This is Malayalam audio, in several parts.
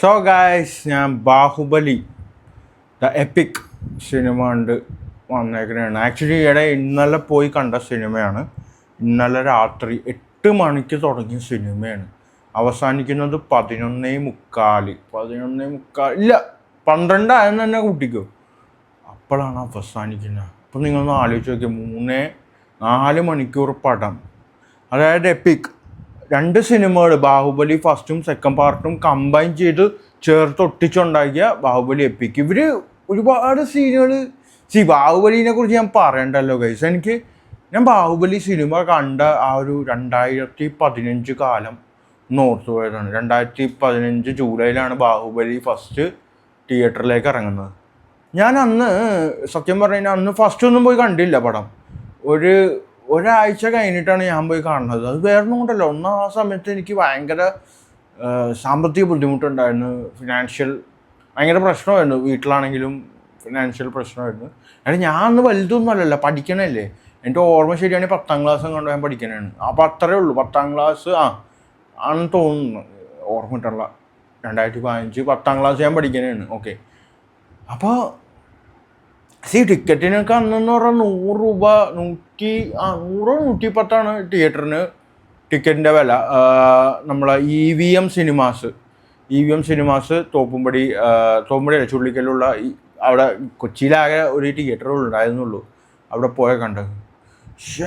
സോ ഗായ്സ്, ഞാൻ ബാഹുബലി ദ എപ്പിക് സിനിമ കണ്ട് വന്നേക്കുന്നതാണ്. ആക്ച്വലി ഇന്നലെ പോയി കണ്ട സിനിമയാണ്. ഇന്നലെ രാത്രി 8 മണിക്ക് തുടങ്ങിയ സിനിമയാണ്. അവസാനിക്കുന്നത് 11:45 ഇല്ല 12 ആയെന്ന് തന്നെ കൂട്ടിക്കോ. അപ്പോഴാണ് അവസാനിക്കുന്നത്. അപ്പോൾ നിങ്ങളൊന്ന് ആലോചിച്ച് നോക്കിയാൽ 4 മണിക്കൂർ പടം, അതായത് എപ്പിക്. 2 സിനിമകൾ, ബാഹുബലി ഫസ്റ്റും സെക്കൻഡ് പാർട്ടും കമ്പൈൻ ചെയ്ത് ചേർത്തൊട്ടിച്ചുണ്ടാക്കിയ ബാഹുബലി എപ്പിക്. ഇവർ ഒരുപാട് സീനുകൾ. ബാഹുബലിനെ കുറിച്ച് ഞാൻ പറയണ്ടല്ലോ ഗൈസ്. ഞാൻ ബാഹുബലി സിനിമ കണ്ട ആ ഒരു 2015 കാലം ഓർത്തു പോയതാണ്. 2015 ജൂലൈയിലാണ് ബാഹുബലി ഫസ്റ്റ് തിയേറ്ററിലേക്ക് ഇറങ്ങുന്നത്. ഞാൻ അന്ന് സത്യം പറഞ്ഞു കഴിഞ്ഞാൽ അന്ന് ഫസ്റ്റ് ഒന്നും പോയി കണ്ടില്ല പടം. ഒരാഴ്ച കഴിഞ്ഞിട്ടാണ് ഞാൻ പോയി കാണുന്നത്. അത് വേറൊന്നും കൊണ്ടല്ല, ഒന്നാം ആ സമയത്ത് എനിക്ക് ഭയങ്കര സാമ്പത്തിക ബുദ്ധിമുട്ടുണ്ടായിരുന്നു. ഭയങ്കര പ്രശ്നമായിരുന്നു. വീട്ടിലാണെങ്കിലും ഫിനാൻഷ്യൽ പ്രശ്നമായിരുന്നു. ഞാൻ അന്ന് വലുതൊന്നും അല്ലല്ലോ, പഠിക്കണല്ലേ. എൻ്റെ ഓർമ്മ ശരിയാണെങ്കിൽ 10ാം ക്ലാസ് കൊണ്ട് ഞാൻ പഠിക്കണതാണ്. അപ്പോൾ അത്രേ ഉള്ളൂ. 10ാം ക്ലാസ് ആണെന്ന് തോന്നുന്നു, ഓർമ്മ കിട്ടല്ല. 2015 10ാം ക്ലാസ് ഞാൻ പഠിക്കണതാണ്. ഓക്കെ. അപ്പോൾ ടിക്കറ്റിനൊക്കെ അന്നെന്ന് പറഞ്ഞാൽ 100 രൂപ, 100-110 തിയേറ്ററിന് ടിക്കറ്റിൻ്റെ വില. നമ്മളെ EVM സിനിമാസ് തോപ്പുംപടിയല്ല, ചുള്ളിക്കലുള്ള അവിടെ കൊച്ചിയിലാകെ ഒരു തിയേറ്ററേ ഉണ്ടായിരുന്നുള്ളൂ. അവിടെ പോയ കണ്ടത്.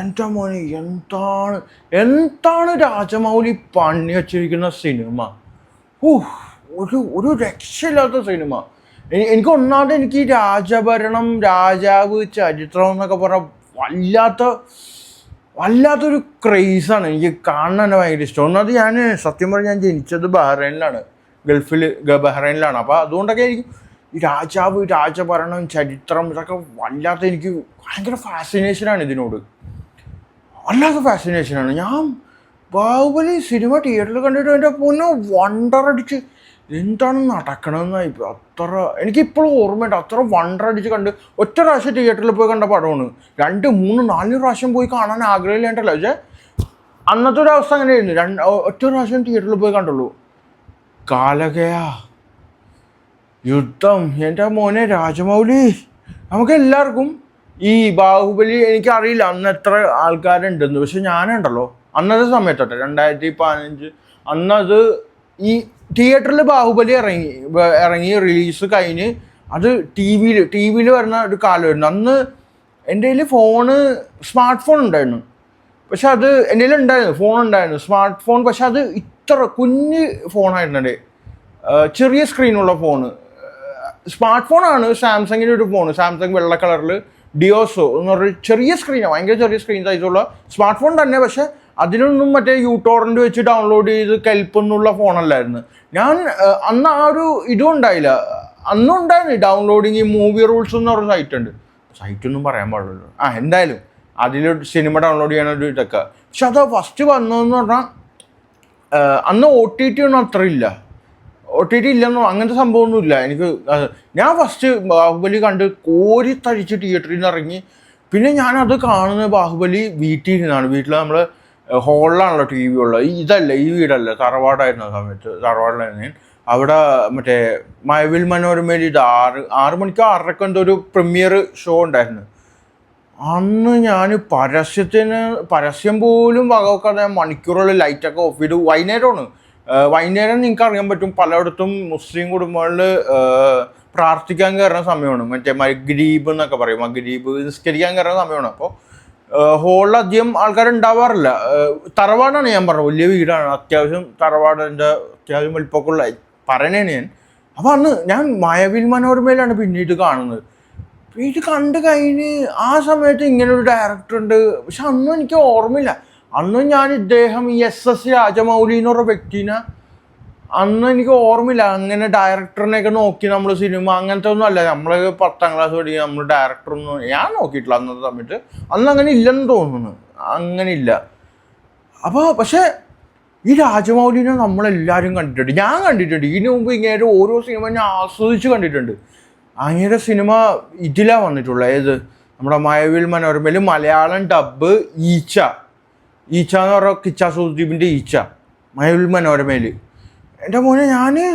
എൻ്റെ മോനെ, എന്താണ് രാജമൗലി പണി വച്ചിരിക്കുന്ന സിനിമ. ഒരു രക്ഷയില്ലാത്ത സിനിമ. എനിക്ക് ഒന്നാമത് എനിക്ക് ഈ രാജഭരണം, രാജാവ്, ചരിത്രം എന്നൊക്കെ പറഞ്ഞാൽ വല്ലാത്തൊരു ക്രേസാണ്. എനിക്ക് കാണാൻ തന്നെ ഭയങ്കര ഇഷ്ടം. ഒന്നാമത് ഞാൻ സത്യം പറഞ്ഞാൽ ഞാൻ ജനിച്ചത് ബഹ്റൈനിലാണ്, ബഹ്റൈനിലാണ്. അപ്പോൾ അതുകൊണ്ടൊക്കെ എനിക്ക് ഈ രാജാവ്, രാജഭരണം, ചരിത്രം ഇതൊക്കെ എനിക്ക് ഭയങ്കര ഫാസിനേഷനാണ് ഇതിനോട്. വല്ലാത്ത ഫാസിനേഷനാണ്. ഞാൻ ബാഹുബലി സിനിമ തിയേറ്ററിൽ കണ്ടിട്ട് എൻ്റെ പൊന്നെ വണ്ടറടിച്ച് എന്താണ് നടക്കണമെന്നായി. എനിക്കിപ്പോഴും ഓർമ്മയുണ്ട്. അത്ര വണ്ടറടിച്ച് കണ്ട് ഒറ്റ പ്രാവശ്യം തിയേറ്ററിൽ പോയി കണ്ട പടമാണ്. 2, 3, 4 പ്രാവശ്യം പോയി കാണാൻ ആഗ്രഹമില്ലാണ്ടല്ലോ. പക്ഷേ അന്നത്തെ ഒരു അവസ്ഥ അങ്ങനെയായിരുന്നു. ഒറ്റ പ്രാവശ്യം തിയേറ്ററിൽ പോയി കണ്ടുള്ളൂ. കാലകയാ, യുദ്ധം, എൻ്റെ മോനെ രാജമൗലി. നമുക്കെല്ലാവർക്കും ഈ ബാഹുബലി, എനിക്കറിയില്ല അന്ന് എത്ര ആൾക്കാരുണ്ടെന്ന്, പക്ഷെ ഞാനുണ്ടല്ലോ അന്നത്തെ സമയത്തോട്ടെ 2015 അന്നത് ഈ തിയേറ്ററിൽ ബാഹുബലി ഇറങ്ങി റിലീസ് കഴിഞ്ഞ് അത് ടി വിയിൽ വരുന്ന ഒരു കാലമായിരുന്നു. അന്ന് എൻ്റെ കയ്യിൽ സ്മാർട്ട് ഫോൺ ഉണ്ടായിരുന്നു. പക്ഷെ അത് എൻ്റെ കയ്യിൽ ഉണ്ടായിരുന്നു സ്മാർട്ട് ഫോൺ. പക്ഷെ അത് ഇത്ര കുഞ്ഞ് ഫോണായിരുന്നു. ചെറിയ സ്ക്രീനുള്ള ഫോണ്. സ്മാർട്ട് ഫോണാണ്. സാംസങ്ങിൻ്റെ ഒരു ഫോണ്, സാംസങ് വെള്ള കളറിൽ ഡിയോസോ എന്ന് പറഞ്ഞൊരു ചെറിയ സ്ക്രീനാണ്, ഭയങ്കര ചെറിയ സ്ക്രീൻ സൈസുള്ള സ്മാർട്ട് ഫോൺ തന്നെ. പക്ഷെ അതിനൊന്നും മറ്റേ യൂടോറൻ്റ് വെച്ച് ഡൗൺലോഡ് ചെയ്ത് കെൽപ്പൊന്നുള്ള ഫോണല്ലായിരുന്നു. ഞാൻ അന്ന് ആ ഒരു ഇതും ഉണ്ടായില്ല. അന്നും ഉണ്ടായിരുന്നു ഡൗൺലോഡിങ്. ഈ മൂവി റൂൾസ് എന്ന് പറഞ്ഞ സൈറ്റൊന്നും പറയാൻ പാടില്ലല്ലോ. എന്തായാലും അതിലൊരു സിനിമ ഡൗൺലോഡ് ചെയ്യാനൊരു ഇതൊക്കെ. പക്ഷെ അത് ഫസ്റ്റ് വന്നതെന്ന് പറഞ്ഞാൽ അന്ന് OTT ഒന്നും അത്ര ഇല്ല. OTT ഇല്ലെന്നോ അങ്ങനത്തെ സംഭവമൊന്നുമില്ല. ഞാൻ ഫസ്റ്റ് ബാഹുബലി കണ്ട് കോരിത്തഴിച്ച് തിയേറ്ററിൽ നിന്ന് ഇറങ്ങി. പിന്നെ ഞാനത് കാണുന്ന ബാഹുബലി വീട്ടിൽ നിന്നാണ്. വീട്ടിൽ നമ്മൾ ഹോളിലാണല്ലോ TV ഉള്ളത്. ഈ വീടല്ല, തറവാടായിരുന്നു ആ സമയത്ത്. തറവാടിലായിരുന്നു. അവിടെ മറ്റേ മഴവിൽ മനോരമയിൽ 6 മണിക്കോ 6:30 എന്തോ ഒരു പ്രീമിയർ ഷോ ഉണ്ടായിരുന്നു. അന്ന് ഞാൻ പരസ്യം പോലും വകവെക്കാതെ മണിക്കൂറുകളിൽ ലൈറ്റൊക്കെ ഓഫ് ചെയ്തു. വൈകുന്നേരം നിങ്ങൾക്ക് അറിയാൻ പറ്റും, പലയിടത്തും മുസ്ലിം കുടുംബങ്ങളിൽ പ്രാർത്ഥിക്കാൻ കയറുന്ന സമയമാണ്. മറ്റേ മഗ്‌രിബ് എന്നൊക്കെ പറയും. മഗ്‌രിബ് നിസ്കരിക്കാൻ കയറുന്ന സമയമാണ്. അപ്പോൾ ഹോളിൽ അധികം ആൾക്കാരുണ്ടാവാറില്ല. തറവാടാണ് ഞാൻ പറഞ്ഞത്, വലിയ വീടാണ്. അത്യാവശ്യം തറവാടിൻ്റെ അത്യാവശ്യം വലിപ്പമൊക്കെയുള്ള പറയണേണ് ഞാൻ. അപ്പോൾ അന്ന് ഞാൻ മഴവിൽ മനോരമയിലാണ് പിന്നെ ഇത് കാണുന്നത്. ഇത് കണ്ട് കഴിഞ്ഞ് ആ സമയത്ത് ഇങ്ങനൊരു ഡയറക്ടർ ഉണ്ട്. പക്ഷെ അന്നും എനിക്ക് ഓർമ്മയില്ല. അന്നും ഞാൻ ഇദ്ദേഹം ഈ SS രാജമൗലി എന്ന് പറഞ്ഞ വ്യക്തിനെ അന്ന് എനിക്ക് ഓർമ്മയില്ല. അങ്ങനെ ഡയറക്ടറിനെയൊക്കെ നോക്കി നമ്മൾ സിനിമ അങ്ങനത്തെ ഒന്നും അല്ല. നമ്മൾ 10ാം ക്ലാസ് പഠിക്കുക, നമ്മൾ ഡയറക്ടറൊന്നും ഞാൻ നോക്കിയിട്ടില്ല അന്നത്തെ സമയത്ത്. അന്ന് അങ്ങനെ ഇല്ലെന്ന് തോന്നുന്നു, അങ്ങനെ ഇല്ല. അപ്പോൾ പക്ഷേ ഈ രാജമൗലിനെ നമ്മളെല്ലാവരും കണ്ടിട്ടുണ്ട്. ഞാൻ കണ്ടിട്ടുണ്ട്. ഇതിനു മുമ്പ് ഇങ്ങനെ ഓരോ സിനിമ ഞാൻ ആസ്വദിച്ച് കണ്ടിട്ടുണ്ട്. അങ്ങയുടെ സിനിമ ഇതിലാണ് വന്നിട്ടുള്ളത്. ഏത് നമ്മുടെ മഴവിൽ മനോരമയിൽ മലയാളം ഡബ്ബ് ഈച്ച എന്ന് പറഞ്ഞാൽ കിച്ച സുദീപിൻ്റെ ഈച്ച മഴവിൽ മനോരമയിൽ. എൻ്റെ മോനെ,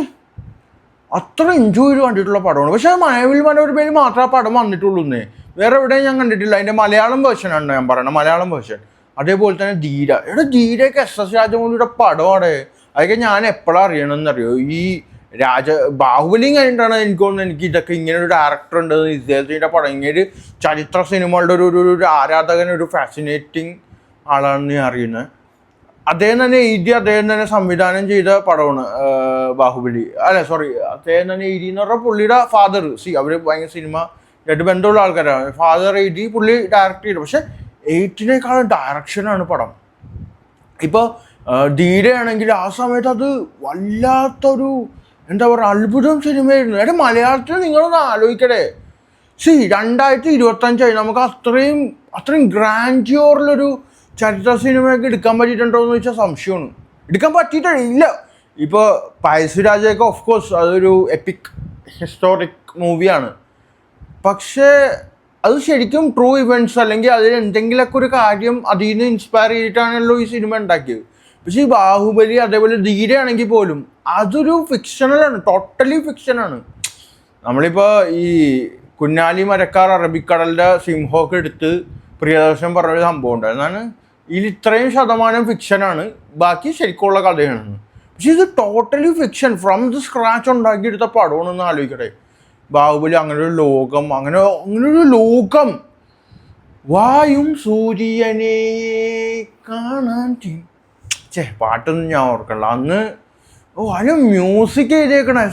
അത്ര എൻജോയ് ചെയ്ത് കണ്ടിട്ടുള്ള പടമാണ്. പക്ഷേ മഴവിൽ മനോരമയിൽ മാത്രമേ ആ പടം വന്നിട്ടുള്ളൂ എന്നേ, വേറെ എവിടെയും ഞാൻ കണ്ടിട്ടില്ല. അതിൻ്റെ മലയാളം വേർഷനാണ് ഞാൻ പറയുന്നത്, മലയാളം വേർഷൻ. അതേപോലെ തന്നെ ധീര, ധീരയൊക്കെ എസ് രാജമൗലിയുടെ പടമാണ്. അതൊക്കെ ഞാൻ എപ്പോഴാണ് അറിയണമെന്നറിയോ, ഈ ബാഹുബലി കഴിഞ്ഞിട്ടാണ് എനിക്ക് തോന്നുന്നത് എനിക്ക് ഇതൊക്കെ ഇങ്ങനെ ഒരു ഡയറക്ടർ ഉണ്ട് ഇദ്ദേഹത്തിൻ്റെ പടം, ഇങ്ങനെ ചരിത്ര സിനിമകളുടെ ഒരു ആരാധകൻ, ഒരു ഫാസിനേറ്റിംഗ് ആളാണെന്ന് ഞാൻ അറിയുന്നത്. അദ്ദേഹം തന്നെ എഴുതി അദ്ദേഹം തന്നെ സംവിധാനം ചെയ്ത പടമാണ് ബാഹുബലി. അല്ല സോറി, അദ്ദേഹം തന്നെ എഴുതി എന്ന് പറഞ്ഞാൽ പുള്ളിയുടെ ഫാദർ, അവർ ഭയങ്കര സിനിമ ആയിട്ട് ബന്ധമുള്ള ആൾക്കാരാണ്. ഫാദർ എഴുതി, പുള്ളി ഡയറക്റ്റ് ചെയ്തു. പക്ഷെ 8-നേക്കാളും ഡയറക്ഷനാണ് പടം. ഇപ്പോൾ ധീരയാണെങ്കിൽ ആ സമയത്ത് അത് വല്ലാത്തൊരു എന്താ പറയുക അത്ഭുതം സിനിമയായിരുന്നു. മലയാളത്തിൽ നിങ്ങളൊന്ന് ആലോചിക്കടേ. 2025 നമുക്ക് അത്രയും ഗ്രാൻഡ്യൂറിലൊരു ചരിത്ര സിനിമയൊക്കെ എടുക്കാൻ പറ്റിയിട്ടുണ്ടോ എന്ന് ചോദിച്ചാൽ സംശയമാണ്. എടുക്കാൻ പറ്റിയിട്ടില്ല. ഇപ്പോൾ പഴശ്ശിരാജയൊക്കെ ഓഫ് കോഴ്സ് അതൊരു എപ്പിക് ഹിസ്റ്റോറിക് മൂവിയാണ്. പക്ഷേ അത് ശരിക്കും ട്രൂ ഇവൻറ്റ്സ് അല്ലെങ്കിൽ അതിൽ എന്തെങ്കിലുമൊക്കെ ഒരു കാര്യം അതിൽ നിന്ന് ഇൻസ്പയർ ചെയ്തിട്ടാണല്ലോ ഈ സിനിമ ഉണ്ടാക്കിയത്. പക്ഷേ ഈ ബാഹുബലി അതേപോലെ ധീരയാണെങ്കിൽ പോലും അതൊരു ഫിക്ഷണലാണ്, ടോട്ടലി ഫിക്ഷനാണ്. നമ്മളിപ്പോൾ ഈ കുഞ്ഞാലി മരക്കാർ അറബിക്കടലിൻ്റെ സിംഹമൊക്കെ എടുത്ത് പ്രിയദർശൻ പറഞ്ഞൊരു സംഭവം ഉണ്ട്. എന്നാണ് ഇതിൽ ഇത്രയും ശതമാനം ഫിക്ഷനാണ്, ബാക്കി ശരിക്കുള്ള കഥയാണ്. പക്ഷെ ഇത് totally fiction, from the scratch ഉണ്ടാക്കിയെടുത്ത പടമാണെന്ന് ആലോചിക്കട്ടെ. ബാഹുബലി അങ്ങനെ ഒരു ലോകം, വായും സൂര്യനെ കാണാൻ പാട്ടൊന്നും ഞാൻ ഓർക്കണില്ല അന്ന്. അതിന് മ്യൂസിക് എഴുതിയേക്കണേ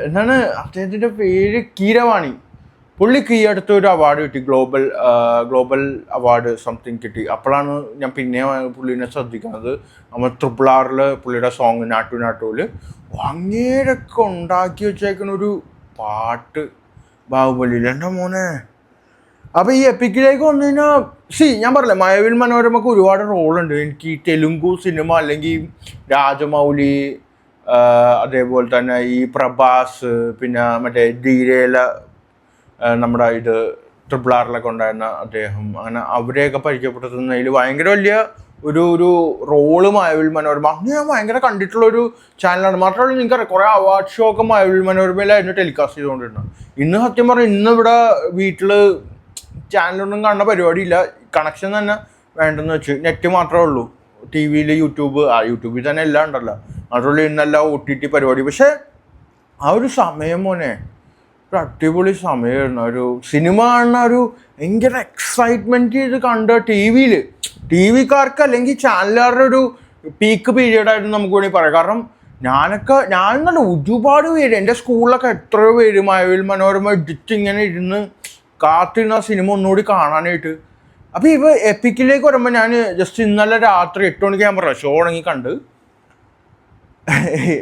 എന്താണ് അദ്ദേഹത്തിൻ്റെ പേര്, കീരവാണി. പുള്ളിക്ക് ഈ അടുത്ത ഒരു അവാർഡ് കിട്ടി, ഗ്ലോബൽ അവാർഡ് സംതിങ് കിട്ടി. അപ്പോഴാണ് ഞാൻ പിന്നെ പുള്ളീനെ ശ്രദ്ധിക്കുന്നത്. നമ്മൾ RRR പുള്ളിയുടെ സോങ് നാട്ടുവിൽ അങ്ങേരൊക്കെ ഉണ്ടാക്കി വെച്ചേക്കുന്ന ഒരു പാട്ട് ബാഹുബലിയിൽ. എൻ്റെ മോനെ. അപ്പോൾ ഈ എപ്പിക്കിലേക്ക് വന്നു കഴിഞ്ഞാൽ ഞാൻ പറഞ്ഞില്ലേ, മഴവിൽ മനോരമക്ക് ഒരുപാട് റോളുണ്ട്. എനിക്ക് ഈ തെലുങ്കു സിനിമ അല്ലെങ്കിൽ രാജമൗലി, അതേപോലെ തന്നെ ഈ പ്രഭാസ്, പിന്നെ മറ്റേ ധീരയിലെ നമ്മുടെ RRR ഉണ്ടായിരുന്ന അദ്ദേഹം, അങ്ങനെ അവരെയൊക്കെ പരിചയപ്പെടുത്തുന്നതിൽ ഭയങ്കര വലിയ ഒരു റോള് മഴവിൽ മനോരമ അന്ന് ഞാൻ ഭയങ്കര കണ്ടിട്ടുള്ളൊരു ചാനലാണ്. മാത്രമല്ല നിങ്ങൾക്കറിയാം കുറേ അവാർഡ് ഷോ ഒക്കെ മഴവിൽ മനോരമയിലായിരുന്നു ടെലികാസ്റ്റ് ചെയ്തുകൊണ്ടിരുന്നത്. ഇന്ന് സത്യം പറഞ്ഞാൽ ഇവിടെ വീട്ടിൽ ചാനലൊന്നും കാണുന്ന പരിപാടിയില്ല, കണക്ഷൻ തന്നെ വേണ്ടെന്ന് വെച്ച് നെറ്റ് മാത്രമേ ഉള്ളൂ. ടി വിയിൽ യൂട്യൂബിൽ തന്നെ എല്ലാം ഉണ്ടല്ലോ, മാത്രമല്ല ഇന്നെല്ലാം OTT പരിപാടി. പക്ഷേ ആ ഒരു സമയം മോനെ ഒരു അടിപൊളി സമയമായിരുന്നു. ഒരു സിനിമ കാണുന്ന ഒരു ഭയങ്കര എക്സൈറ്റ്മെൻറ്റ് ചെയ്ത് കണ്ട ടി വിക്കാർക്ക് അല്ലെങ്കിൽ ചാനലുകാരുടെ ഒരു പീക്ക് പീരീഡായിരുന്നു നമുക്ക് വേണമെങ്കിൽ പറയാം. കാരണം ഞാനെന്നല്ല ഒരുപാട് പേര് എൻ്റെ സ്കൂളിലൊക്കെ എത്രയോ പേര് മഴവിൽ മനോരമ എഡിറ്റ് ഇങ്ങനെ ഇരുന്ന് കാത്തിരുന്ന സിനിമ ഒന്നുകൂടി കാണാനായിട്ട്. അപ്പോൾ ഇപ്പോൾ എപ്പിക്കിലേക്ക് വരുമ്പോൾ ഞാൻ ജസ്റ്റ് ഇന്നലെ രാത്രി 8 മണിക്ക് ഞാൻ പറഞ്ഞ ഷോ ഉണങ്ങി കണ്ട്.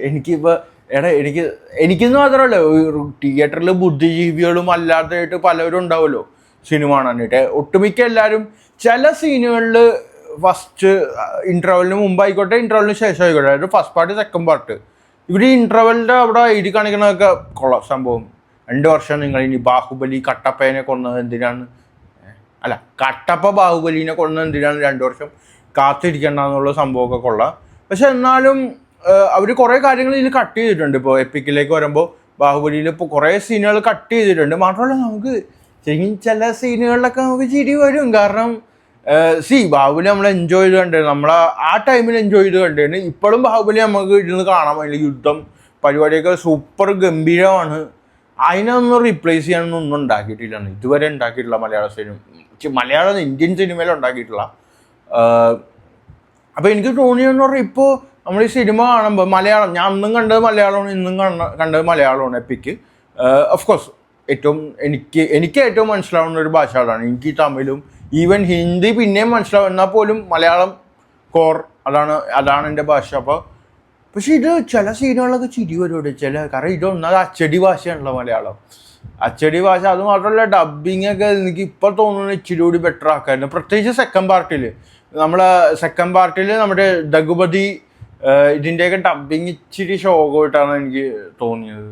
എനിക്കിപ്പോൾ എനിക്കെന്ന് മാത്രമല്ല, തിയേറ്ററിൽ ബുദ്ധിജീവികളും അല്ലാതായിട്ട് പലരും ഉണ്ടാവുമല്ലോ സിനിമ കാണാനായിട്ട്. ഒട്ടുമിക്ക എല്ലാവരും ചില സീനുകളിൽ ഫസ്റ്റ് ഇൻ്റർവെല്ലിന് മുമ്പായിക്കോട്ടെ ഇൻ്റർവെല്ലിന് ശേഷം ആയിക്കോട്ടെ, അതായത് ഫസ്റ്റ് പാർട്ട് സെക്കൻഡ് പാർട്ട്, ഇവർ ഈ ഇൻ്റർവെല്ലിൻ്റെ അവിടെ എഴുതി കാണിക്കണതൊക്കെ കൊള്ളാം സംഭവം. 2 വർഷം നിങ്ങൾ ഇനി ബാഹുബലി കട്ടപ്പനെ കൊന്നത് എന്തിനാണ്, അല്ല കട്ടപ്പ ബാഹുബലിനെ കൊന്നത് എന്തിനാണ് 2 വർഷം കാത്തിരിക്കേണ്ടെന്നുള്ള സംഭവമൊക്കെ കൊള്ളാം. പക്ഷെ എന്നാലും അവർ കുറേ കാര്യങ്ങൾ ഇതിൽ കട്ട് ചെയ്തിട്ടുണ്ട്. ഇപ്പോൾ എപ്പിക്കിലേക്ക് വരുമ്പോൾ ബാഹുബലിയിൽ ഇപ്പോൾ കുറേ സീനുകൾ കട്ട് ചെയ്തിട്ടുണ്ട്. മാത്രമല്ല നമുക്ക് ശരിക്കും ചില സീനുകളിലൊക്കെ നമുക്ക് ചിരി വരും. കാരണം ബാഹുബലി നമ്മൾ എൻജോയ് ചെയ്ത് കണ്ടിരുന്നു, നമ്മൾ ആ ടൈമിൽ എൻജോയ് ചെയ്ത് കണ്ടിരുന്നു. ഇപ്പോഴും ബാഹുബലി നമുക്ക് ഇരുന്ന് കാണാൻ പറ്റില്ല. യുദ്ധം പരിപാടിയൊക്കെ സൂപ്പർ ഗംഭീരമാണ്. അതിനൊന്നും റീപ്ലേസ് ചെയ്യാനൊന്നും ഉണ്ടാക്കിയിട്ടില്ല, ഇതുവരെ ഉണ്ടാക്കിയിട്ടില്ല മലയാളം ഇന്ത്യൻ സിനിമയിൽ ഉണ്ടാക്കിയിട്ടില്ല. അപ്പോൾ എനിക്ക് തോന്നിയെന്ന് പറഞ്ഞാൽ ഇപ്പോൾ നമ്മൾ ഈ സിനിമ കാണുമ്പോൾ മലയാളം, ഞാൻ അന്നും കണ്ടത് മലയാളമാണ്, ഇന്നും കണ്ടത് മലയാളമാണ് എപ്പിക്ക്. ഓഫ് കോഴ്സ് എനിക്ക് ഏറ്റവും മനസ്സിലാവുന്ന ഒരു ഭാഷ അതാണ്. എനിക്ക് തമിഴും ഈവൻ ഹിന്ദി പിന്നെയും മനസ്സിലാവും, എന്നാൽ പോലും മലയാളം കോർ അതാണ് എൻ്റെ ഭാഷ. പക്ഷെ ഇത് ചില സീനുകളിലൊക്കെ ചിരി വരുമോ കാരണം ഇതൊന്നത് അച്ചടി ഭാഷയാണല്ലോ മലയാളം. അച്ചടി ഭാഷ, അത് മാത്രമല്ല ഡബ്ബിങ് ഒക്കെ എനിക്ക് ഇപ്പോൾ തോന്നുന്നു ഇച്ചിരി കൂടി ബെറ്റർ ആക്കായിരുന്നു. പ്രത്യേകിച്ച് സെക്കൻഡ് പാർട്ടിൽ നമ്മുടെ രഘുപതി ഇതിൻ്റെയൊക്കെ ഡബ്ബിങ് ഇച്ചിരി ശോകമായിട്ടാണ് എനിക്ക് തോന്നിയത്.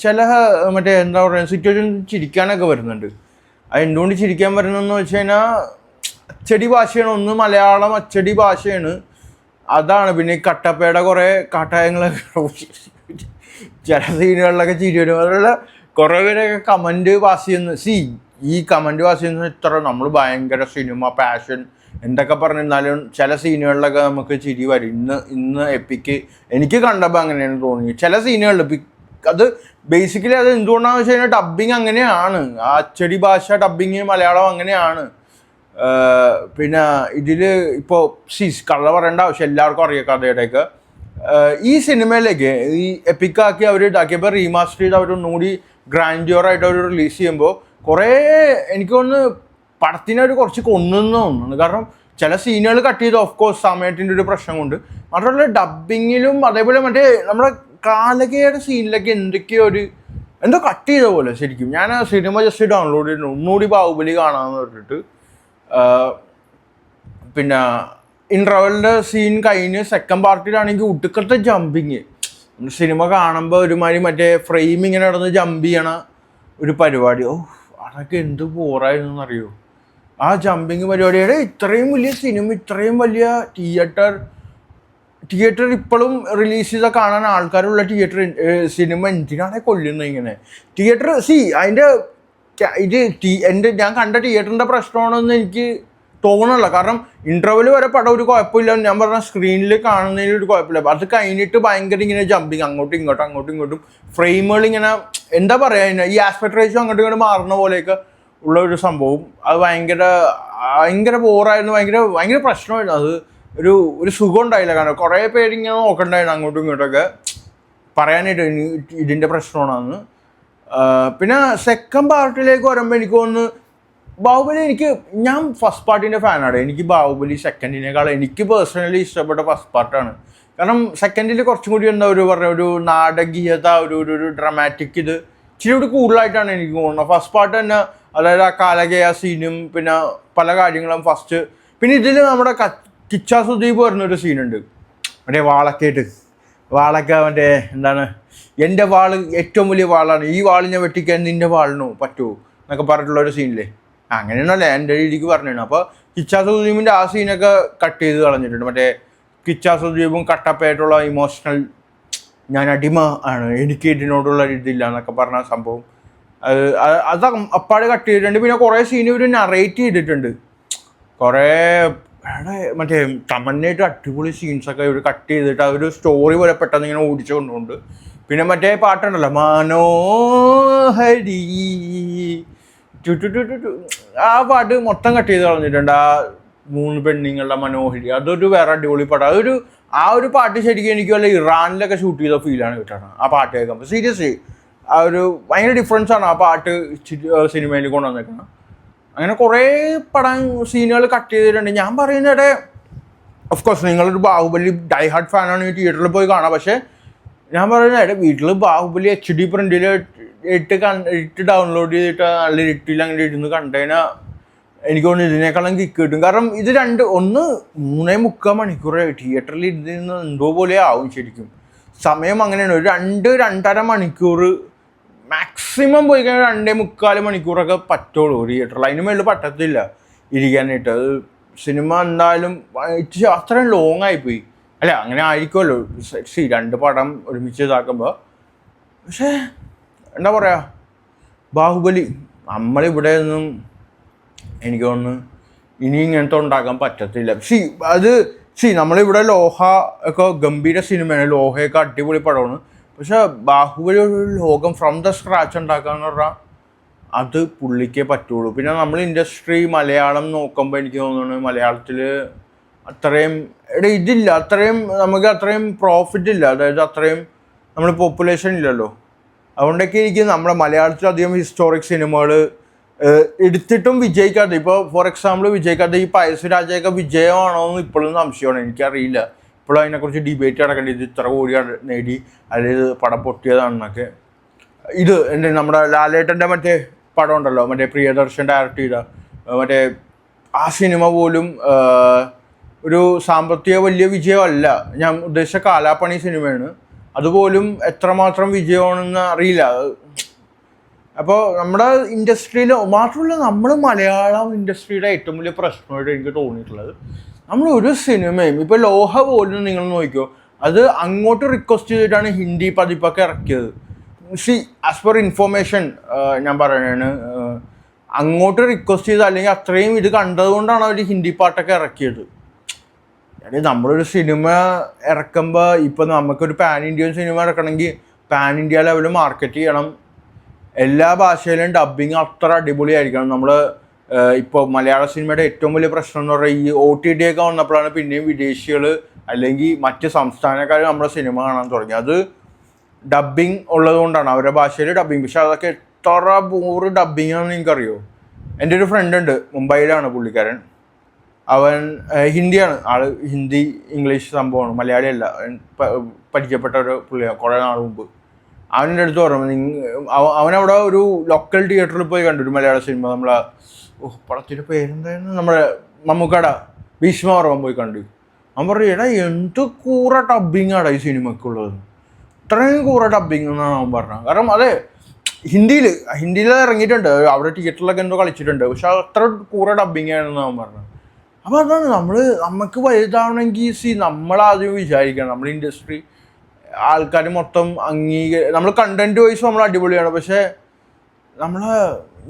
ചില മറ്റേ എന്താ പറയുക സിറ്റുവേഷൻ ചിരിക്കാനൊക്കെ വരുന്നുണ്ട്. അത് എന്തുകൊണ്ട് ചിരിക്കാൻ വരുന്നതെന്ന് വെച്ച് കഴിഞ്ഞാൽ അച്ചടി ഭാഷയാണ്. ഒന്ന് മലയാളം അച്ചടി ഭാഷയാണ്, അതാണ്. പിന്നെ ഈ കട്ടപ്പയുടെ കുറേ കാട്ടായങ്ങളൊക്കെ ചില സീനുകളിലൊക്കെ ചിരി വരും. അതുപോലെ കുറേ പേരൊക്കെ കമൻറ്റ് പാസ് ചെയ്യുന്ന ഈ കമൻറ്റ് പാസ് ചെയ്യുന്ന ഇത്ര നമ്മൾ ഭയങ്കര സിനിമ പാഷൻ എന്തൊക്കെ പറഞ്ഞിരുന്നാലും ചില സീനുകളിലൊക്കെ നമുക്ക് ചിരി വരും. ഇന്ന് എപ്പിക്ക് എനിക്ക് കണ്ടപ്പോൾ അങ്ങനെയാണ് തോന്നി. ചില സീനുകളിൽ അത് ബേസിക്കലി അത് എന്തുകൊണ്ടാണെന്ന് വെച്ച് കഴിഞ്ഞാൽ ഡബ്ബിങ് അങ്ങനെയാണ്, ആ അച്ചടി ഭാഷ ഡബ്ബിങ് മലയാളം അങ്ങനെയാണ്. പിന്നെ ഇതിൽ ഇപ്പോൾ കള്ള പറയേണ്ട ആവശ്യം എല്ലാവർക്കും അറിയാം കഥയുടെയൊക്കെ. ഈ സിനിമയിലേക്ക് ഈ എപ്പിക്കാക്കി അവർ ഇതാക്കിയപ്പോൾ റീമാസ്റ്റർ ചെയ്ത് അവർ ഒന്നുകൂടി ഗ്രാൻഡ്യൂറായിട്ട് അവർ റിലീസ് ചെയ്യുമ്പോൾ കുറേ എനിക്ക് തോന്നുന്നു പടത്തിനെ അവർ കുറച്ച് കൊന്നെന്ന് തോന്നുന്നു. കാരണം ചില സീനുകൾ കട്ട് ചെയ്ത് ഓഫ് കോഴ്സ് സമയത്തിൻ്റെ ഒരു പ്രശ്നം കൊണ്ട്. മാത്രമല്ല ഡബ്ബിങ്ങിലും അതേപോലെ മറ്റേ നമ്മുടെ കാലകയുടെ സീനിലൊക്കെ എന്തോ കട്ട് ചെയ്ത പോലെ ശരിക്കും. ഞാൻ ആ സിനിമ ജസ്റ്റ് ഡൗൺലോഡ് ചെയ്തിട്ടുണ്ട് ഒന്നുകൂടി ബാഹുബലി കാണാമെന്ന് പറഞ്ഞിട്ട്. പിന്നെ ഇൻട്രവലിൻ്റെ സീൻ കഴിഞ്ഞ് സെക്കൻഡ് പാർട്ടിലാണെങ്കിൽ ഉടുക്കത്തെ ജമ്പിങ് സിനിമ കാണുമ്പോൾ ഒരുമാതിരി മറ്റേ ഫ്രെയിം ഇങ്ങനെ നടന്ന് ജമ്പ് ചെയ്യണ ഒരു പരിപാടി. അതൊക്കെ എന്ത് ബോറായിരുന്നു എന്നറിയോ ആ ജമ്പിങ് പരിപാടിയുടെ. ഇത്രയും വലിയ സിനിമ, ഇത്രയും വലിയ തിയേറ്റർ ഇപ്പോഴും റിലീസ് ചെയ്താൽ കാണാൻ ആൾക്കാരുള്ള സിനിമ എന്തിനാണ് കൊല്ലുന്നത് ഇങ്ങനെ? തിയേറ്റർ അതിൻ്റെ ഞാൻ കണ്ട തിയേറ്ററിൻ്റെ പ്രശ്നമാണെന്ന് എനിക്ക് തോന്നണില്ല. കാരണം ഇൻ്റർവെൽ വരെ പടം ഒരു കുഴപ്പമില്ല, ഞാൻ പറഞ്ഞ സ്ക്രീനിൽ കാണുന്നതിന് ഒരു കുഴപ്പമില്ല. അത് കഴിഞ്ഞിട്ട് ഭയങ്കര ഇങ്ങനെ ജമ്പിങ് അങ്ങോട്ടും ഇങ്ങോട്ടും ഫ്രെയിമുകൾ ഇങ്ങനെ എന്താ പറയുക, ഈ ആസ്പെക്ട് റേഷ്യോ അങ്ങോട്ടും ഇങ്ങോട്ട് മാറുന്ന പോലെയൊക്കെ ഉള്ള ഒരു സംഭവം. അത് ഭയങ്കര ബോറായിരുന്നു, ഭയങ്കര പ്രശ്നമായിരുന്നു. അത് ഒരു സുഖം ഉണ്ടായില്ല. കാരണം കുറേ പേരിങ്ങനെ നോക്കണ്ടായിരുന്നു അങ്ങോട്ടും ഇങ്ങോട്ടൊക്കെ പറയാനായിട്ട് ഇതിൻ്റെ പ്രശ്നമാണെന്ന്. പിന്നെ സെക്കൻഡ് പാർട്ടിലേക്ക് വരുമ്പോൾ എനിക്ക് തോന്നുന്നു ബാഹുബലി ഞാൻ ഫസ്റ്റ് പാർട്ടിൻ്റെ ഫാനാണ്. എനിക്ക് ബാഹുബലി സെക്കൻഡിനേക്കാൾ എനിക്ക് പേഴ്സണലി ഇഷ്ടപ്പെട്ട ഫസ്റ്റ് പാർട്ടാണ്. കാരണം സെക്കൻഡിൽ കുറച്ചും കൂടി ഒരു നാടകീയത, ഒരു ഡ്രമാറ്റിക് ഇച്ചിരി കൂടി കൂടുതലായിട്ടാണ് എനിക്ക് തോന്നുന്നത്. ഫസ്റ്റ് പാർട്ട് തന്നെ, അതായത് ആ കാലകയ സീനും പിന്നെ പല കാര്യങ്ങളും ഫസ്റ്റ്. പിന്നെ ഇതിൽ നമ്മുടെ കിച്ചാ സുദീപ് പറഞ്ഞൊരു സീനുണ്ട്, മറ്റേ വാളൊക്കെ മറ്റേ എന്താണ്, എൻ്റെ വാള് ഏറ്റവും വലിയ വാളാണ്, ഈ വാളിനെ വെട്ടിക്കാൻ നിൻ്റെ വാളിനോ പറ്റുമോ എന്നൊക്കെ പറഞ്ഞിട്ടുള്ളൊരു സീനില്ലേ. അങ്ങനെയാണല്ലേ എൻ്റെ രീതിക്ക് പറഞ്ഞിരുന്നു. അപ്പോൾ കിച്ചാ സുദീപിൻ്റെ ആ സീനൊക്കെ കട്ട് ചെയ്ത് കളഞ്ഞിട്ടുണ്ട്. മറ്റേ കിച്ചാ സുദീപും കട്ടപ്പയായിട്ടുള്ള ഇമോഷണൽ ഞാൻ അടിമ ആണ്, എനിക്ക് ഇതിനോടുള്ള ഇതില്ല എന്നൊക്കെ പറഞ്ഞ സംഭവം അത് അപ്പാട് കട്ട് ചെയ്തിട്ടുണ്ട്. പിന്നെ കുറേ സീൻ ഇവർ നറേറ്റ് ചെയ്തിട്ടുണ്ട്. കുറേ മറ്റേ തമന്നായിട്ട് അടിപൊളി സീൻസൊക്കെ ഇവർ കട്ട് ചെയ്തിട്ട് അതൊരു സ്റ്റോറി പോലെ പെട്ടെന്ന് ഇങ്ങനെ ഓടിച്ചു കൊണ്ടുണ്ട്. പിന്നെ മറ്റേ പാട്ടുണ്ടല്ലോ മനോഹരി, ആ പാട്ട് മൊത്തം കട്ട് ചെയ്ത് കളഞ്ഞിട്ടുണ്ട്. ആ 3 പെണ്ണുങ്ങളുടെ മനോഹരി, അതൊരു വേറെ അടിപൊളി പാട്ട്. ആ ഒരു പാട്ട് ശരിക്കും എനിക്ക് വല്ല ഇറാനിലൊക്കെ ഷൂട്ട് ചെയ്ത ഫീലാണ് കിട്ടണം ആ പാട്ട് കേൾക്കുമ്പോൾ. സീരിയസ്ലി ഭയങ്കര ഡിഫറൻസ് ആണ് ആ പാട്ട് സിനിമയിൽ കൊണ്ടുവന്നേക്കണം. അങ്ങനെ കുറേ സീനുകൾ കട്ട് ചെയ്തിട്ടുണ്ട്. ഞാൻ പറയുന്നത് ഓഫ്കോഴ്സ് നിങ്ങളൊരു ബാഹുബലി ഡൈ ഹാർഡ് ഫാനാണ് തിയേറ്ററിൽ പോയി കാണാം. പക്ഷേ ഞാൻ പറയുന്നത് വീട്ടിൽ ബാഹുബലി HD പ്രിൻറ്റിൽ ഇട്ട് ഡൗൺലോഡ് ചെയ്തിട്ട് നല്ല ഇരുട്ടിൽ അങ്ങനെ ഇരുന്ന് കണ്ടുകഴിഞ്ഞാൽ എനിക്ക് തോന്നുന്നു ഇതിനേക്കാളും കിക്ക് കിട്ടും. കാരണം ഇത് 3.75 മണിക്കൂർ തിയേറ്ററിൽ ഇരുന്ന് എന്തോ പോലെ ആവും ശരിക്കും. സമയം അങ്ങനെയാണ്. ഒരു 2-2.5 മണിക്കൂർ മാക്സിമം പോയി കഴിഞ്ഞാൽ 2.75 മണിക്കൂറൊക്കെ പറ്റുള്ളൂ തിയേറ്ററിൽ. അതിന് മേളിൽ പറ്റത്തില്ല ഇരിക്കാനായിട്ട്. അത് സിനിമ എന്തായാലും അത്രയും ലോങ് ആയിപ്പോയി. അല്ല അങ്ങനെ ആയിരിക്കുമല്ലോ 2 പടം ഒരുമിച്ച് ഇതാക്കുമ്പോൾ. പക്ഷേ എന്താ പറയുക, ബാഹുബലി നമ്മളിവിടെ നിന്നും എനിക്ക് തോന്നുന്നു ഇനി ഇങ്ങനത്തെ ഉണ്ടാക്കാൻ പറ്റത്തില്ല. നമ്മളിവിടെ ലോഹ ഒക്കെ ഗംഭീര സിനിമയാണ്, ലോഹയൊക്കെ അടിപൊളി പടമാണ്. പക്ഷെ ബാഹുബലി ഒരു ലോകം ഫ്രം ദ സ്ക്രാച്ച് ഉണ്ടാക്കാന്ന് പറഞ്ഞാൽ അത് പുള്ളിക്കേ പറ്റുള്ളൂ. പിന്നെ നമ്മൾ ഇൻഡസ്ട്രി മലയാളം നോക്കുമ്പോൾ എനിക്ക് തോന്നുന്നു മലയാളത്തിൽ അത്രയും ഇതില്ല, നമുക്ക് അത്രയും പ്രോഫിറ്റ് ഇല്ല, അതായത് അത്രയും നമ്മൾ പോപ്പുലേഷൻ ഇല്ലല്ലോ. അതുകൊണ്ടൊക്കെ ഇരിക്കും നമ്മുടെ മലയാളത്തിൽ അധികം ഹിസ്റ്റോറിക് സിനിമകൾ എടുത്തിട്ടും വിജയിക്കാതെ. ഇപ്പോൾ ഫോർ എക്സാമ്പിൾ വിജയിക്കാതെ ഈ പഴശ്ശിരാജയൊക്കെ വിജയമാണോ എന്ന് ഇപ്പോഴും സംശയമാണ്, എനിക്കറിയില്ല. ഇപ്പോഴും അതിനെക്കുറിച്ച് ഡിബേറ്റ് നടക്കേണ്ടത് ഇത്ര കോടി നേടി അല്ലെങ്കിൽ പടം പൊട്ടിയതാണെന്നൊക്കെ. നമ്മുടെ ലാലേട്ടൻ്റെ മറ്റേ പടം ഉണ്ടല്ലോ, മറ്റേ പ്രിയദർശൻ ഡയറക്റ്റ് ചെയ്ത മറ്റേ ആ സിനിമ പോലും ഒരു സാമ്പത്തിക വലിയ വിജയമല്ല. ഞാൻ ഉദ്ദേശിച്ച കാലാപ്പണി സിനിമയാണ്. അതുപോലും എത്രമാത്രം വിജയമാണെന്ന് അറിയില്ല. അപ്പോൾ നമ്മുടെ ഇൻഡസ്ട്രിയിൽ മാത്രമല്ല, നമ്മൾ മലയാളം ഇൻഡസ്ട്രിയുടെ ഏറ്റവും വലിയ പ്രശ്നമായിട്ട് എനിക്ക് തോന്നിയിട്ടുള്ളത് നമ്മൾ ഒരു സിനിമയും ഇപ്പൊ ലോഹ പോലും നിങ്ങൾ നോക്കിയോ, അത് അങ്ങോട്ട് റിക്വസ്റ്റ് ചെയ്തിട്ടാണ് ഹിന്ദി പതിപ്പൊക്കെ ഇറക്കിയത്. സി ആസ് പെർ ഇൻഫോർമേഷൻ ഞാൻ പറയണതാണ്, അങ്ങോട്ട് റിക്വസ്റ്റ് ചെയ്ത് അല്ലെങ്കിൽ അത്രയും ഇത് കണ്ടതുകൊണ്ടാണ് അവർ ഹിന്ദി പാട്ടൊക്കെ ഇറക്കിയത്. നമ്മളൊരു സിനിമ ഇറക്കുമ്പോൾ ഇപ്പം നമുക്കൊരു പാൻ ഇന്ത്യൻ സിനിമ ഇറക്കണമെങ്കിൽ പാൻ ഇന്ത്യ ലെവലിൽ മാർക്കറ്റ് ചെയ്യണം. എല്ലാ ഭാഷയിലും ഡബ്ബിങ് അത്ര അടിപൊളിയായിരിക്കണം. നമ്മൾ ഇപ്പോൾ മലയാള സിനിമയുടെ ഏറ്റവും വലിയ പ്രശ്നം എന്ന് പറഞ്ഞാൽ ഈ OTT ഒക്കെ വന്നപ്പോഴാണ് പിന്നെയും വിദേശികൾ അല്ലെങ്കിൽ മറ്റ് സംസ്ഥാനക്കാർ നമ്മുടെ സിനിമ കാണാൻ തുടങ്ങി. അത് ഡബ്ബിങ് ഉള്ളത് കൊണ്ടാണ്, അവരുടെ ഭാഷയിൽ ഡബ്ബിങ്. പക്ഷെ അതൊക്കെ എത്ര ബോറ് ഡബ്ബിങ് ആണെന്ന് എനിക്കറിയോ. എൻ്റെ ഒരു ഫ്രണ്ട് ഉണ്ട്, മുംബൈയിലാണ് പുള്ളിക്കാരൻ. അവൻ ഹിന്ദിയാണ് ആള്, ഹിന്ദി ഇംഗ്ലീഷ് സംഭവമാണ്, മലയാളിയല്ല. പരിചയപ്പെട്ട ഒരു പുള്ളിയാണ് കുറേ നാൾ മുമ്പ്. അവൻ്റെ അടുത്ത് പറഞ്ഞു, അവനവിടെ ഒരു ലോക്കൽ തിയേറ്ററിൽ പോയി കണ്ടു ഒരു മലയാള സിനിമ. നമ്മളെ പടത്തിൻ്റെ പേരെന്തായിരുന്നു, നമ്മുടെ മമ്മൂക്കട ഭീഷ്മപർവ്വം പോയി കണ്ടു. അവൻ പറഞ്ഞു, എടാ എന്ത് കൂറ ഡബ്ബിങ്ങാടാ ഈ സിനിമക്കുള്ളത്, ഇത്രയും കൂറ ഡബ്ബിങ് എന്നാണ് അവൻ പറഞ്ഞത്. കാരണം അതെ ഹിന്ദിയിൽ ഇറങ്ങിയിട്ടുണ്ട്, അവിടെ തിയേറ്ററിലൊക്കെ എന്തോ കളിച്ചിട്ടുണ്ട്, പക്ഷെ അത്ര കൂറ ഡബ്ബിങ് ആണെന്ന് അവൻ പറഞ്ഞത്. അപ്പോൾ അതാണ് നമുക്ക് വലുതാവണമെങ്കിൽ നമ്മളാദ്യം വിചാരിക്കണം, നമ്മൾ ഇൻഡസ്ട്രി ആൾക്കാർ മൊത്തം നമ്മൾ കണ്ടന്റ് വൈസ് നമ്മൾ അടിപൊളിയാണ്. പക്ഷേ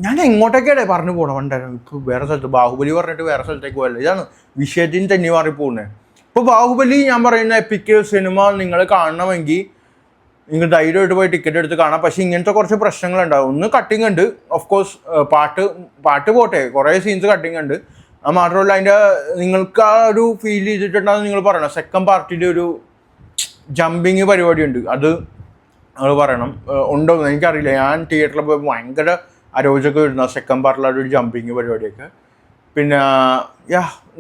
ഞാൻ എങ്ങോട്ടൊക്കെയാണ് പറഞ്ഞു പോകണം ഉണ്ടായിരുന്നു. ഇപ്പോൾ വേറെ സ്ഥലത്ത് ബാഹുബലി പറഞ്ഞിട്ട് വേറെ സ്ഥലത്തേക്ക് പോയല്ലോ. ഇതാണ് വിഷയത്തിന് തന്നെ മാറി പോകുന്നത്. ഇപ്പോൾ ബാഹുബലി ഞാൻ പറയുന്ന എപ്പിക് സിനിമ നിങ്ങൾ കാണണമെങ്കിൽ നിങ്ങൾ ധൈര്യമായിട്ട് പോയി ടിക്കറ്റ് എടുത്ത് കാണാം. പക്ഷേ ഇങ്ങനത്തെ കുറച്ച് പ്രശ്നങ്ങളുണ്ടാവും. ഒന്ന് കട്ടിങ് ഉണ്ട്, ഓഫ് കോഴ്സ് പാട്ട് പോട്ടെ, കുറേ സീൻസ് കട്ടിങ് ഉണ്ട്. അത് മാത്രമല്ല അതിൻ്റെ നിങ്ങൾക്ക് ആ ഒരു ഫീൽ ചെയ്തിട്ടുണ്ടാകും നിങ്ങൾ പറയണം. സെക്കൻഡ് പാർട്ടിൻ്റെ ഒരു ജമ്പിങ് പരിപാടിയുണ്ട്, അത് നിങ്ങൾ പറയണം ഉണ്ടോ എന്ന് എനിക്കറിയില്ല. ഞാൻ തിയേറ്ററിൽ പോയി ഭയങ്കര അരോചകം വരുന്ന സെക്കൻഡ് പാർട്ടിലുള്ള ഒരു ജമ്പിങ് പരിപാടിയൊക്കെ. പിന്നെ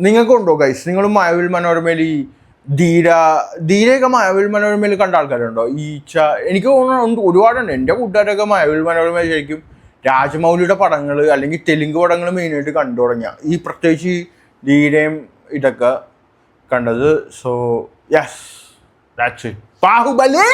നിങ്ങൾക്കുണ്ടോ ഗൈസ്? നിങ്ങൾ മഴവിൽ മനോരമയിൽ ഈ ധീരയൊക്കെ മഴവിൽ മനോരമയിൽ കണ്ട ആൾക്കാരുണ്ടോ? ഈച്ച എനിക്ക് തോന്നുന്നു ഒരുപാടുണ്ട്. എൻ്റെ കൂട്ടുകാരൊക്കെ മഴവിൽ മനോരമ ശരിക്കും രാജമൗലിയുടെ പടങ്ങൾ അല്ലെങ്കിൽ തെലുങ്ക് പടങ്ങൾ മെയിനായിട്ട് കണ്ടു തുടങ്ങിയ ഈ പ്രത്യേകിച്ച് ധീരയും ഇതൊക്കെ കണ്ടത്. So yes, that's it. Baahubali.